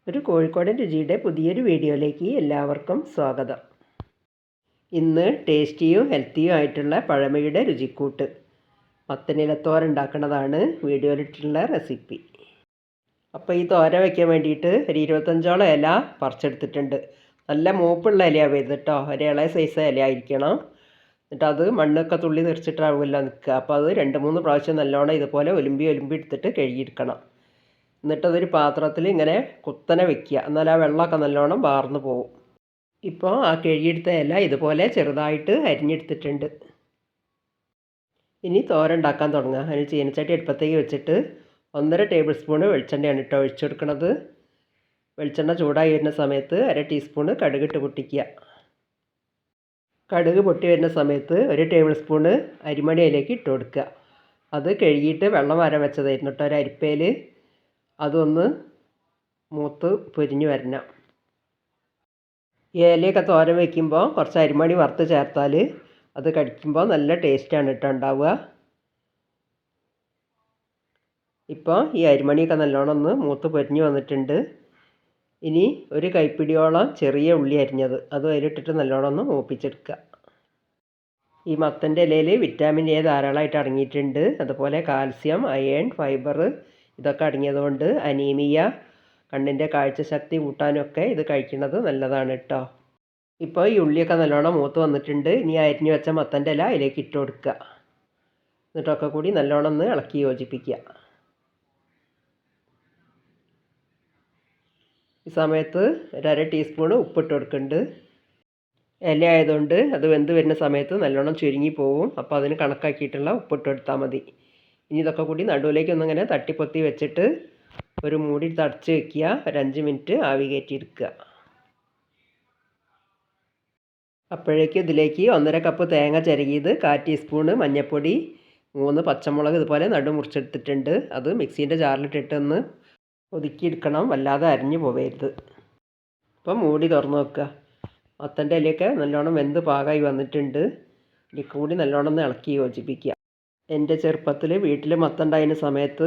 ഒരു കോഴിക്കോടൻ രുചിയുടെ പുതിയൊരു വീഡിയോയിലേക്ക് എല്ലാവർക്കും സ്വാഗതം. ഇന്ന് ടേസ്റ്റിയും ഹെൽത്തിയും ആയിട്ടുള്ള പഴമയുടെ രുചിക്കൂട്ട് മത്തനിലത്തോരൻ ഉണ്ടാക്കുന്നതാണ് വീഡിയോയിലിട്ടുള്ള റെസിപ്പി. അപ്പോൾ ഈ തോരൻ വയ്ക്കാൻ വേണ്ടിയിട്ട് ഒരു 25ഓളം ഇല പറിച്ചെടുത്തിട്ടുണ്ട്. നല്ല മൂപ്പുള്ള ഇലയാണ് വരുന്നത് കേട്ടോ. ഒരു ഇളയ സൈസ് ഇല ആയിരിക്കണം. എന്നിട്ട് അത് മണ്ണൊക്കെ തുള്ളി നിറച്ചിട്ടാവുമല്ലോ നിൽക്കുക. അപ്പോൾ അത് 2-3 പ്രാവശ്യം നല്ലോണം ഇതുപോലെ ഒലുമ്പി എടുത്തിട്ട് കഴുകിയെടുക്കണം. എന്നിട്ടതൊരു പാത്രത്തിൽ ഇങ്ങനെ കുത്തനെ വെക്കുക. എന്നാൽ ആ വെള്ളമൊക്കെ നല്ലോണം വാർന്നു പോകും. ഇപ്പോൾ ആ കഴുകിയെടുത്ത ഇല ഇതുപോലെ ചെറുതായിട്ട് അരിഞ്ഞെടുത്തിട്ടുണ്ട്. ഇനി തോരൻ ഉണ്ടാക്കാൻ തുടങ്ങുക. അതിന് ചീനച്ചട്ടി അടുപ്പത്തേക്ക് വെച്ചിട്ട് 1.5 ടേബിൾ സ്പൂണ് വെളിച്ചെണ്ണയാണ് കേട്ടോ ഒഴിച്ചു കൊടുക്കുന്നത്. വെളിച്ചെണ്ണ ചൂടായി വരുന്ന സമയത്ത് 1/2 ടീസ്പൂണ് കടുകിട്ട് പൊട്ടിക്കുക. കടുക് പൊട്ടി വരുന്ന സമയത്ത് 1 ടേബിൾ സ്പൂണ് അരിമണി അതിലേക്ക് ഇട്ട് കൊടുക്കുക. അത് കഴുകിയിട്ട് വെള്ളം വരാൻ വെച്ചതായിരുന്നു കേട്ടോ ഒരു അരിപ്പയിൽ. അതൊന്ന് മൂത്ത് പൊരിഞ്ഞ് വരണം. ഇലയൊക്കെ തോരൻ വയ്ക്കുമ്പോൾ കുറച്ച് അരിമണി വറുത്ത് ചേർത്താൽ അത് കടിക്കുമ്പോൾ നല്ല ടേസ്റ്റാണ് കേട്ടോ ഉണ്ടാവുക. ഇപ്പോൾ ഈ അരിമണിയൊക്കെ നല്ലോണം ഒന്ന് മൂത്ത് പൊരിഞ്ഞ് വന്നിട്ടുണ്ട്. ഇനി ഒരു കൈപ്പിടിയോളം ചെറിയ ഉള്ളി അരിഞ്ഞത് അത് അതിലിട്ടിട്ട് നല്ലോണം ഒന്ന് മൂപ്പിച്ചെടുക്കുക. ഈ മത്തൻ്റെ ഇലയിൽ വിറ്റാമിൻ എ ധാരാളമായിട്ട് അടങ്ങിയിട്ടുണ്ട്. അതുപോലെ കാൽസ്യം, അയൺ, ഫൈബർ ഇതൊക്കെ അടങ്ങിയതുകൊണ്ട് അനീമിയ, കണ്ണിൻ്റെ കാഴ്ചശക്തി കൂട്ടാനൊക്കെ ഇത് കഴിക്കുന്നത് നല്ലതാണ് കേട്ടോ. ഇപ്പോൾ ഈ ഉള്ളിയൊക്കെ നല്ലോണം മൂത്ത് വന്നിട്ടുണ്ട്. ഇനി അരിഞ്ഞു വെച്ച മത്തൻ്റെ ഇല അതിലേക്ക് ഇട്ട് കൊടുക്കുക. എന്നിട്ടൊക്കെ കൂടി നല്ലോണം ഒന്ന് ഇളക്കി യോജിപ്പിക്കുക. ഈ സമയത്ത് 1/2 ടീസ്പൂണ് ഉപ്പിട്ട് കൊടുക്കുന്നുണ്ട്. ഇല ആയതുകൊണ്ട് അത് വെന്ത് വരുന്ന സമയത്ത് നല്ലോണം ചുരുങ്ങി പോവും. അപ്പോൾ അതിന് കണക്കാക്കിയിട്ടുള്ള ഉപ്പിട്ട് കൊടുത്താൽ മതി. ഇനി ഇതൊക്കെ കൂടി നടുവിലേക്ക് ഒന്നിങ്ങനെ തട്ടിപ്പൊത്തി വെച്ചിട്ട് ഒരു മൂടി തടച്ച് വയ്ക്കുക. ഒരു 5 മിനിറ്റ് ആവി കയറ്റിയെടുക്കുക. അപ്പോഴേക്കും ഇതിലേക്ക് 1.5 കപ്പ് തേങ്ങ ചിരകിയത്, 1/4 ടീസ്പൂണ് മഞ്ഞൾപ്പൊടി, 3 പച്ചമുളക് ഇതുപോലെ നടു മുറിച്ചെടുത്തിട്ടുണ്ട്. അത് മിക്സീൻ്റെ ജാറിലിട്ടിട്ടൊന്ന് ഒതുക്കിയെടുക്കണം, വല്ലാതെ അരിഞ്ഞു പോവരുത്. അപ്പം മൂടി തുറന്ന് വെക്കുക. മത്തൻ്റെ ഇലയൊക്കെ നല്ലോണം വെന്ത് പാകമായി വന്നിട്ടുണ്ട്. ഇനി കൂടി നല്ലോണം ഒന്ന് ഇളക്കി യോജിപ്പിക്കുക. എൻ്റെ ചെറുപ്പത്തിൽ വീട്ടിൽ മത്തൻ ഉണ്ടായിരുന്ന സമയത്ത്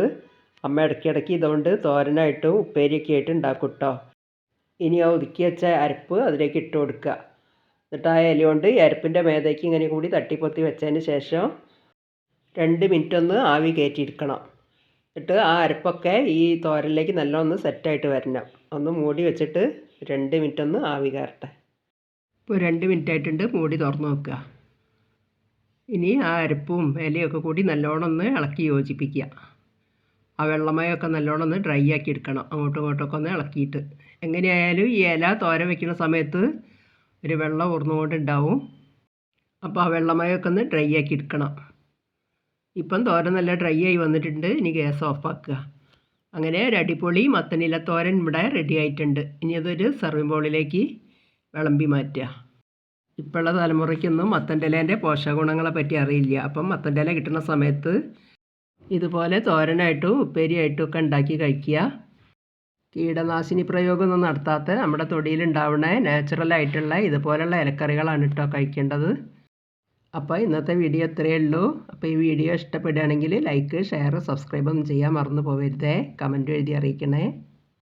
അമ്മ ഇടയ്ക്കിടയ്ക്ക് ഇതുകൊണ്ട് തോരനായിട്ടും ഉപ്പേരിയൊക്കെ ആയിട്ട് ഉണ്ടാക്കും കേട്ടോ. ഇനി ആ ഒതുക്കി വെച്ച അരപ്പ് അതിലേക്ക് ഇട്ട് കൊടുക്കുക. എന്നിട്ട് ആ ഇല കൊണ്ട് ഈ അരപ്പിൻ്റെ മേതയ്ക്ക് ഇങ്ങനെ കൂടി തട്ടിപ്പൊത്തി വെച്ചതിന് ശേഷം 2 മിനിറ്റ് ഒന്ന് ആവി കയറ്റിയെടുക്കണം. എന്നിട്ട് ആ അരപ്പൊക്കെ ഈ തോരനിലേക്ക് നല്ലോണം സെറ്റായിട്ട് വരണം. ഒന്ന് മൂടി വെച്ചിട്ട് 2 മിനിറ്റ് ഒന്ന് ആവി കയറട്ടെ. ഇപ്പോൾ 2 മിനിറ്റ് ആയിട്ടുണ്ട്. മൂടി തുറന്ന് നോക്കുക. ഇനി ആ അരപ്പും ഇലയൊക്കെ കൂടി നല്ലോണം ഒന്ന് ഇളക്കി യോജിപ്പിക്കുക. ആ വെള്ളമയമൊക്കെ നല്ലോണം ഒന്ന് ഡ്രൈ ആക്കി എടുക്കണം. അങ്ങോട്ടും ഇങ്ങോട്ടൊക്കെ ഒന്ന് ഇളക്കിയിട്ട്. എങ്ങനെയായാലും ഈ ഇല തോരൻ വയ്ക്കുന്ന സമയത്ത് ഒരു വെള്ളം ഊർന്നുകൊണ്ടുണ്ടാവും. അപ്പോൾ ആ വെള്ളമയമൊക്കെ ഒന്ന് ഡ്രൈ ആക്കി എടുക്കണം. ഇപ്പം തോരൻ നല്ല ഡ്രൈ ആയി വന്നിട്ടുണ്ട്. ഇനി ഗ്യാസ് ഓഫാക്കുക. അങ്ങനെ ഒരു അടിപൊളി മത്തനില തോരൻ ഇവിടെ റെഡി ആയിട്ടുണ്ട്. ഇനി അതൊരു സെർവിങ് ബൗളിലേക്ക് വിളമ്പി മാറ്റുക. ഇപ്പോഴുള്ള തലമുറയ്ക്കൊന്നും മത്തൻ്റെ ഇലേൻ്റെ പോഷകഗുണങ്ങളെ പറ്റി അറിയില്ല. അപ്പം മത്തൻ്റെ ഇല കിട്ടുന്ന സമയത്ത് ഇതുപോലെ തോരനായിട്ടും ഉപ്പേരിയായിട്ടും ഒക്കെ ഉണ്ടാക്കി കഴിക്കുക. കീടനാശിനി പ്രയോഗമൊന്നും നടത്താത്ത നമ്മുടെ തൊടിയിലുണ്ടാവുന്ന നാച്ചുറലായിട്ടുള്ള ഇതുപോലുള്ള ഇലക്കറികളാണ് കേട്ടോ കഴിക്കേണ്ടത്. അപ്പോൾ ഇന്നത്തെ വീഡിയോ ഇത്രയേ ഉള്ളൂ. അപ്പോൾ ഈ വീഡിയോ ഇഷ്ടപ്പെടുകയാണെങ്കിൽ ലൈക്ക്, ഷെയർ, സബ്സ്ക്രൈബ് ഒന്നും ചെയ്യാൻ മറന്നു പോകരുതേ. കമൻറ്റ് എഴുതി അറിയിക്കണേ.